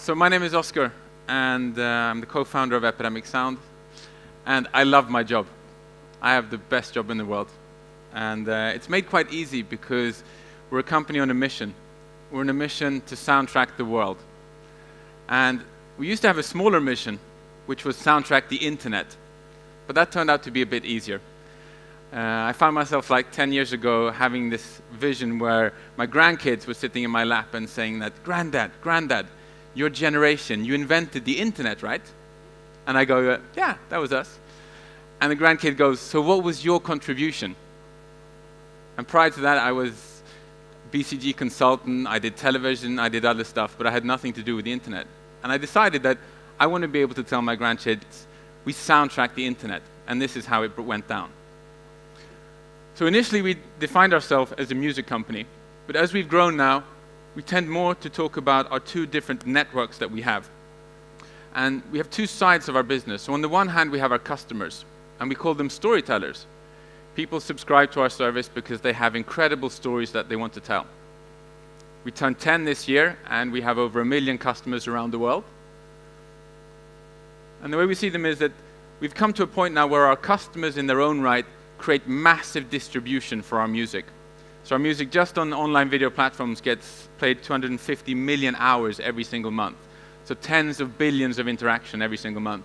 So my name is Oscar, and I'm the co-founder of Epidemic Sound, and I love my job. I have the best job in the world, and it's made quite easy because we're a company on a mission. We're on a mission to soundtrack the world. And we used to have a smaller mission, which was soundtrack the internet, but that turned out to be a bit easier. I found myself like 10 years ago having this vision where my grandkids were sitting in my lap and saying that, Granddad, your generation, you invented the internet, right? And I go, yeah, that was us. And the grandkid goes, so what was your contribution? And prior to that, I was BCG consultant, I did television, I did other stuff, but I had nothing to do with the internet. And I decided that I want to be able to tell my grandkids, we soundtrack the internet, and this is how it went down. So initially, we defined ourselves as a music company, but as we've grown now, we tend more to talk about our two different networks that we have. And we have two sides of our business. So on the one hand, we have our customers, and we call them storytellers. People subscribe to our service because they have incredible stories that they want to tell. We turned 10 this year, and we have over 1 million customers around the world. And the way we see them is that we've come to a point now where our customers in their own right create massive distribution for our music. So our music just on online video platforms gets played 250 million hours every single month. So tens of billions of interaction every single month.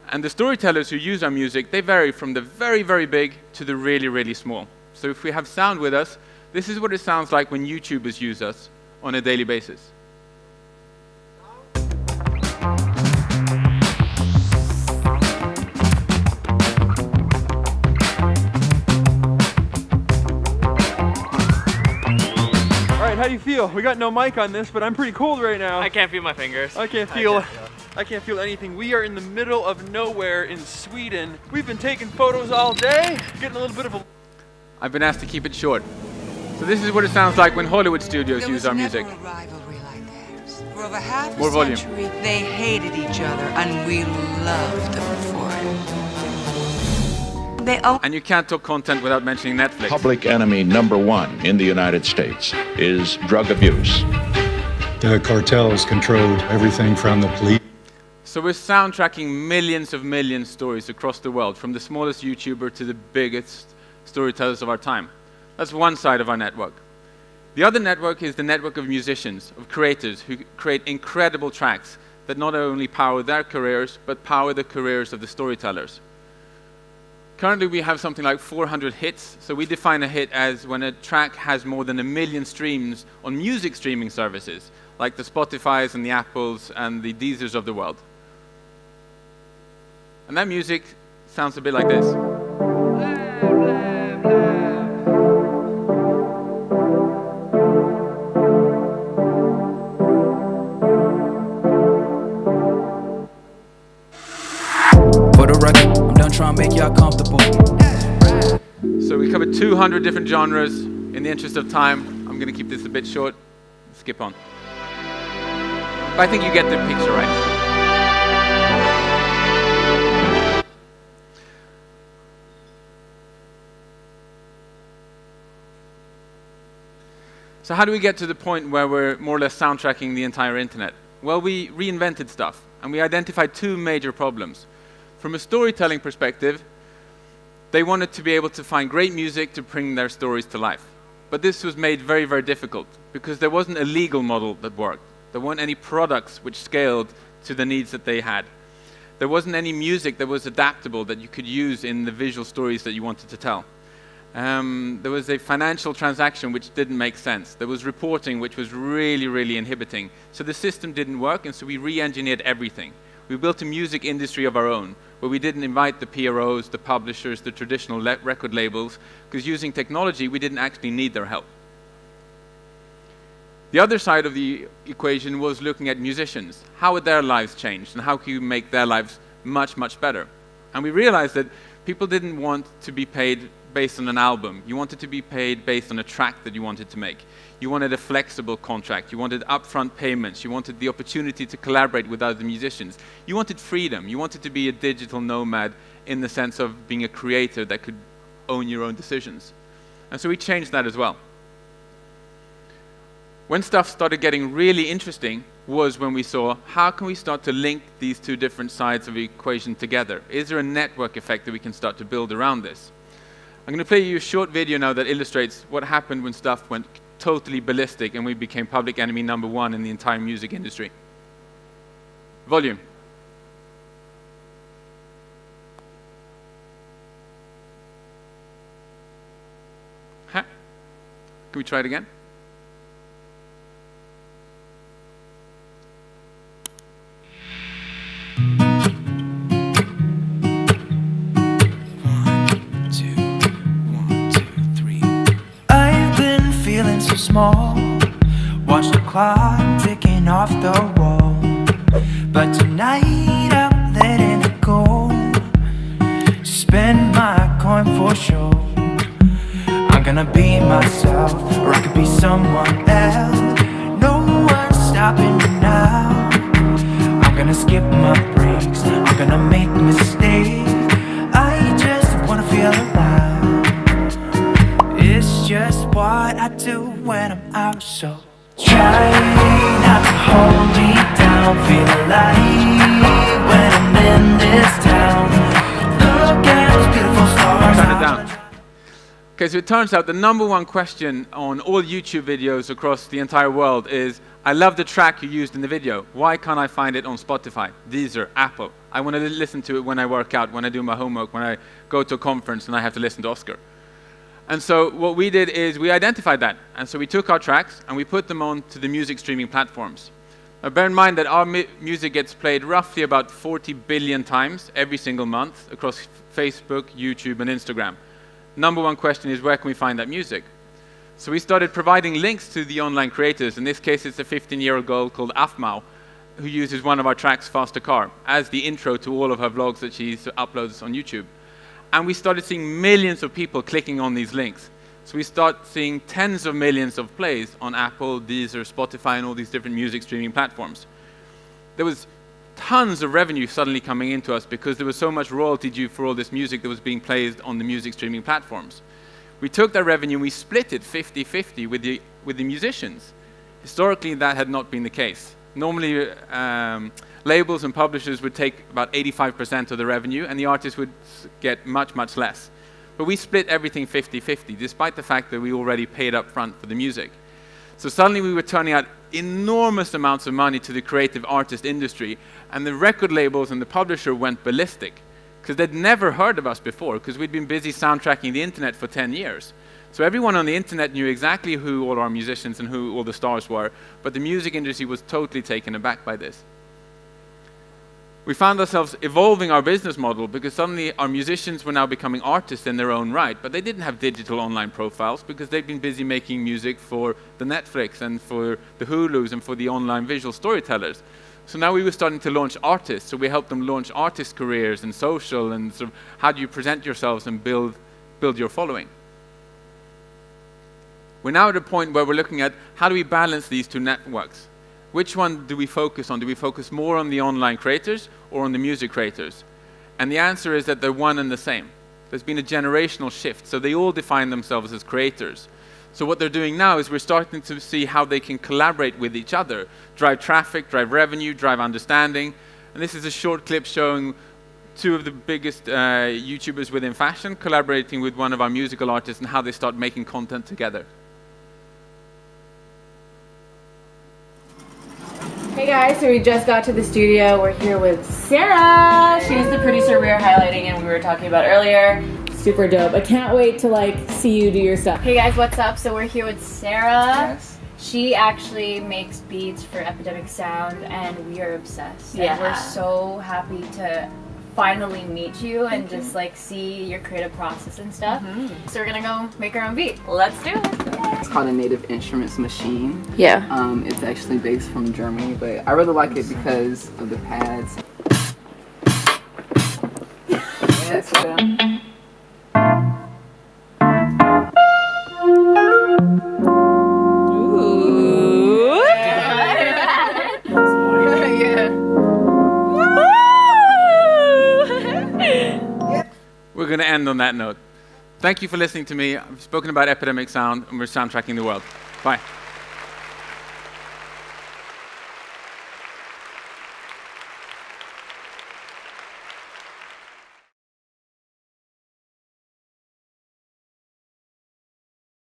And the storytellers who use our music, they vary from the very, very big to the really, really small. So if we have sound with us, this is what it sounds like when YouTubers use us on a daily basis. How do you feel? We got no mic on this, but I'm pretty cold right now. I can't feel my fingers. I can't feel anything. We are in the middle of nowhere in Sweden. We've been taking photos all day, getting a little bit of a... I've been asked to keep it short. So this is what it sounds like when Hollywood studios use our music. There was never a rivalry like theirs. For over half More a volume. century, they hated each other, and we loved them for it. And you can't talk content without mentioning Netflix. Public enemy number one in the United States is drug abuse. The cartels controlled everything from the police. So we're soundtracking millions stories across the world, from the smallest YouTuber to the biggest storytellers of our time. That's one side of our network. The other network is the network of musicians, of creators who create incredible tracks that not only power their careers, but power the careers of the storytellers. Currently, we have something like 400 hits. So we define a hit as when a track has more than 1 million streams on music streaming services, like the Spotifys and the Apples and the Deezers of the world. And that music sounds a bit like this. For the record, I'm done trying to make y'all comfortable. So we covered 200 different genres. In the interest of time, I'm going to keep this a bit short. Skip on. But I think you get the picture, right? So how do we get to the point where we're more or less soundtracking the entire internet? Well, we reinvented stuff, and we identified two major problems. From a storytelling perspective, they wanted to be able to find great music to bring their stories to life. But this was made very, very difficult because there wasn't a legal model that worked. There weren't any products which scaled to the needs that they had. There wasn't any music that was adaptable that you could use in the visual stories that you wanted to tell. There was a financial transaction which didn't make sense. There was reporting which was really, really inhibiting. So the system didn't work, and so we re-engineered everything. We built a music industry of our own, where we didn't invite the PROs, the publishers, the traditional record labels, because using technology, we didn't actually need their help. The other side of the equation was looking at musicians. How would their lives change, and how can you make their lives much, much better? And we realized that people didn't want to be paid based on an album. You wanted to be paid based on a track that you wanted to make. You wanted a flexible contract. You wanted upfront payments. You wanted the opportunity to collaborate with other musicians. You wanted freedom. You wanted to be a digital nomad in the sense of being a creator that could own your own decisions. And so we changed that as well. When stuff started getting really interesting, was when we saw, how can we start to link these two different sides of the equation together? Is there a network effect that we can start to build around this? I'm going to play you a short video now that illustrates what happened when stuff went totally ballistic and we became public enemy #1 in the entire music industry. Volume. Huh? Can we try it again? Small, watch the clock ticking off the wall. But tonight I'm letting it go. Spend my coin for sure. I'm gonna be myself, or I could be someone else. No one's stopping me now. I'm gonna skip my breaks, I'm gonna make mistakes. I just wanna feel alive. It's just what I do when I'm out, so try not to hold me down. Feel alive when I'm in this town. Look at those beautiful stars. Turn it down. Okay, so it turns out the #1 question on all YouTube videos across the entire world is, I love the track you used in the video. Why can't I find it on Spotify, Deezer, Apple? I want to listen to it when I work out, when I do my homework, when I go to a conference and I have to listen to Oscar. And so what we did is we identified that. And so we took our tracks and we put them onto the music streaming platforms. Now bear in mind that our music gets played roughly about 40 billion times every single month across Facebook, YouTube, and Instagram. #1 question is, where can we find that music? So we started providing links to the online creators. In this case, it's a 15-year-old girl called Afmau, who uses one of our tracks, Faster Car, as the intro to all of her vlogs that she uploads on YouTube. And we started seeing millions of people clicking on these links. So we start seeing tens of millions of plays on Apple, Deezer, Spotify, and all these different music streaming platforms. There was tons of revenue suddenly coming into us because there was so much royalty due for all this music that was being played on the music streaming platforms. We took that revenue and we split it 50-50 with the musicians. Historically, that had not been the case. Normally, labels and publishers would take about 85% of the revenue, and the artists would get much, much less. But we split everything 50-50, despite the fact that we already paid up front for the music. So suddenly we were turning out enormous amounts of money to the creative artist industry, and the record labels and the publisher went ballistic, because they'd never heard of us before, because we'd been busy soundtracking the internet for 10 years. So everyone on the internet knew exactly who all our musicians and who all the stars were, but the music industry was totally taken aback by this. We found ourselves evolving our business model because suddenly our musicians were now becoming artists in their own right, but they didn't have digital online profiles because they've been busy making music for the Netflix and for the Hulus and for the online visual storytellers. So now we were starting to launch artists, so we helped them launch artist careers and social and sort of how do you present yourselves and build your following. We're now at a point where we're looking at how do we balance these two networks? Which one do we focus on? Do we focus more on the online creators or on the music creators? And the answer is that they're one and the same. There's been a generational shift, so they all define themselves as creators. So what they're doing now is we're starting to see how they can collaborate with each other, drive traffic, drive revenue, drive understanding. And this is a short clip showing two of the biggest YouTubers within fashion collaborating with one of our musical artists and how they start making content together. Hey guys, so we just got to the studio. We're here with Sarah. She's the producer we were highlighting and we were talking about earlier. Super dope. I can't wait to see you do your stuff. Hey guys, what's up? So we're here with Sarah. Yes. She actually makes beats for Epidemic Sound and we are obsessed. Yeah. And we're so happy to finally meet you and just see your creative process and stuff. So we're gonna go make our own beat. Let's do it. It's called a Native Instruments Machine. Yeah. It's actually based from Germany, but I really like it because of the pads. That's them. Ooh. We're going to end on that note. Thank you for listening to me. I've spoken about Epidemic Sound, and we're soundtracking the world. Bye.